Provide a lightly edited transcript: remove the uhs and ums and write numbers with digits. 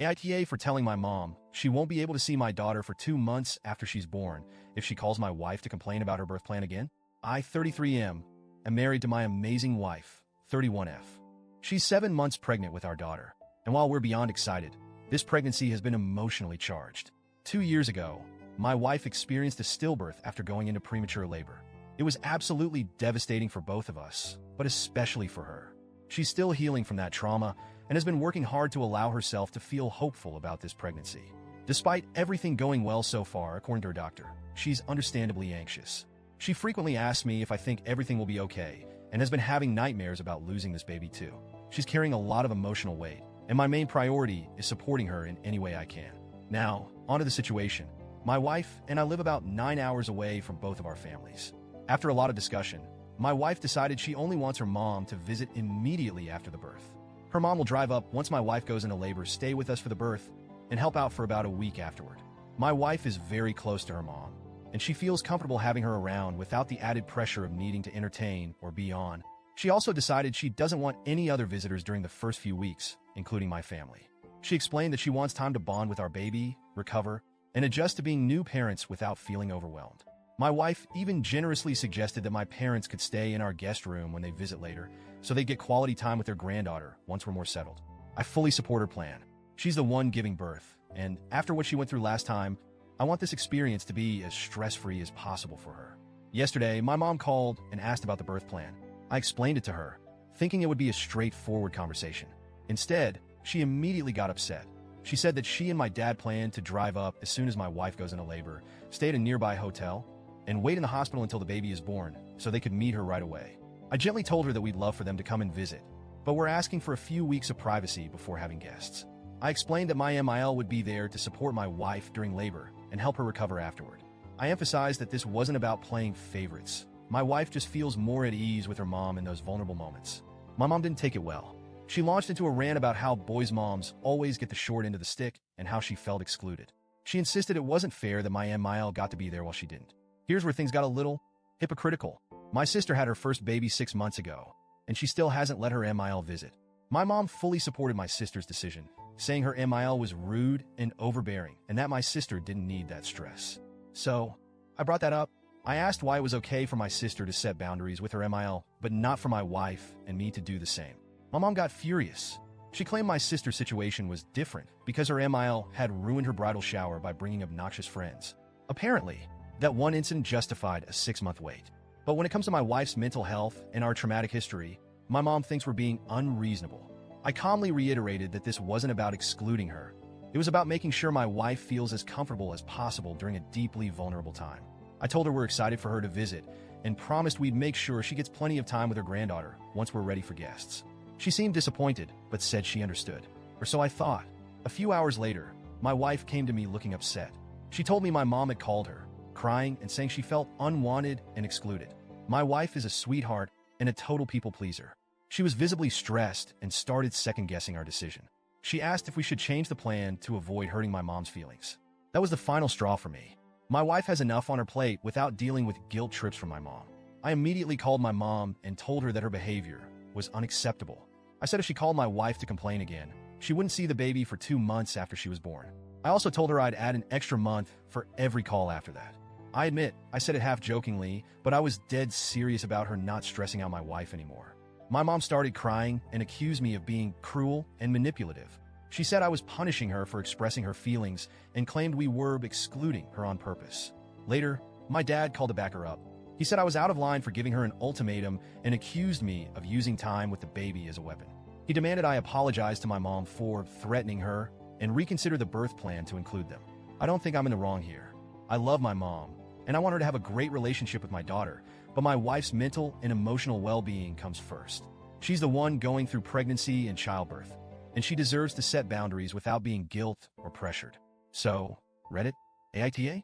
AITA for telling my mom she won't be able to see my daughter for 2 months after she's born if she calls my wife to complain about her birth plan again. I, 33M, am married to my amazing wife, 31F. She's 7 months pregnant with our daughter, and while we're beyond excited, this pregnancy has been emotionally charged. 2 years ago, my wife experienced a stillbirth after going into premature labor. It was absolutely devastating for both of us, but especially for her. She's still healing from that trauma and has been working hard to allow herself to feel hopeful about this pregnancy. Despite everything going well so far, according to her doctor, she's understandably anxious. She frequently asks me if I think everything will be okay and has been having nightmares about losing this baby too. She's carrying a lot of emotional weight, and my main priority is supporting her in any way I can. Now, onto the situation. My wife and I live about 9 hours away from both of our families. After a lot of discussion, my wife decided she only wants her mom to visit immediately after the birth. Her mom will drive up once my wife goes into labor, stay with us for the birth, and help out for about a week afterward. My wife is very close to her mom, and she feels comfortable having her around without the added pressure of needing to entertain or be on. She also decided she doesn't want any other visitors during the first few weeks, including my family. She explained that she wants time to bond with our baby, recover, and adjust to being new parents without feeling overwhelmed. My wife even generously suggested that my parents could stay in our guest room when they visit later, so they get quality time with their granddaughter once we're more settled. I fully support her plan. She's the one giving birth, and after what she went through last time, I want this experience to be as stress-free as possible for her. Yesterday, my mom called and asked about the birth plan. I explained it to her, thinking it would be a straightforward conversation. Instead, she immediately got upset. She said that she and my dad planned to drive up as soon as my wife goes into labor, stay at a nearby hotel, and wait in the hospital until the baby is born so they could meet her right away. I gently told her that we'd love for them to come and visit, but we're asking for a few weeks of privacy before having guests. I explained that my MIL would be there to support my wife during labor and help her recover afterward. I emphasized that this wasn't about playing favorites. My wife just feels more at ease with her mom in those vulnerable moments. My mom didn't take it well. She launched into a rant about how boys' moms always get the short end of the stick and how she felt excluded. She insisted it wasn't fair that my MIL got to be there while she didn't. Here's where things got a little hypocritical. My sister had her first baby 6 months ago, and she still hasn't let her MIL visit. My mom fully supported my sister's decision, saying her MIL was rude and overbearing, and that my sister didn't need that stress. So, I brought that up. I asked why it was okay for my sister to set boundaries with her MIL, but not for my wife and me to do the same. My mom got furious. She claimed my sister's situation was different because her MIL had ruined her bridal shower by bringing obnoxious friends. Apparently, that one incident justified a 6-month wait. But when it comes to my wife's mental health and our traumatic history, my mom thinks we're being unreasonable. I calmly reiterated that this wasn't about excluding her. It was about making sure my wife feels as comfortable as possible during a deeply vulnerable time. I told her we're excited for her to visit and promised we'd make sure she gets plenty of time with her granddaughter once we're ready for guests. She seemed disappointed, but said she understood. Or so I thought. A few hours later, my wife came to me looking upset. She told me my mom had called her, crying and saying she felt unwanted and excluded. My wife is a sweetheart and a total people pleaser. She was visibly stressed and started second-guessing our decision. She asked if we should change the plan to avoid hurting my mom's feelings. That was the final straw for me. My wife has enough on her plate without dealing with guilt trips from my mom. I immediately called my mom and told her that her behavior was unacceptable. I said if she called my wife to complain again, she wouldn't see the baby for 2 months after she was born. I also told her I'd add an extra month for every call after that. I admit, I said it half-jokingly, but I was dead serious about her not stressing out my wife anymore. My mom started crying and accused me of being cruel and manipulative. She said I was punishing her for expressing her feelings and claimed we were excluding her on purpose. Later, my dad called to back her up. He said I was out of line for giving her an ultimatum and accused me of using time with the baby as a weapon. He demanded I apologize to my mom for threatening her and reconsider the birth plan to include them. I don't think I'm in the wrong here. I love my mom, and I want her to have a great relationship with my daughter, but my wife's mental and emotional well-being comes first. She's the one going through pregnancy and childbirth, and she deserves to set boundaries without being guilt or pressured. So, Reddit, AITA?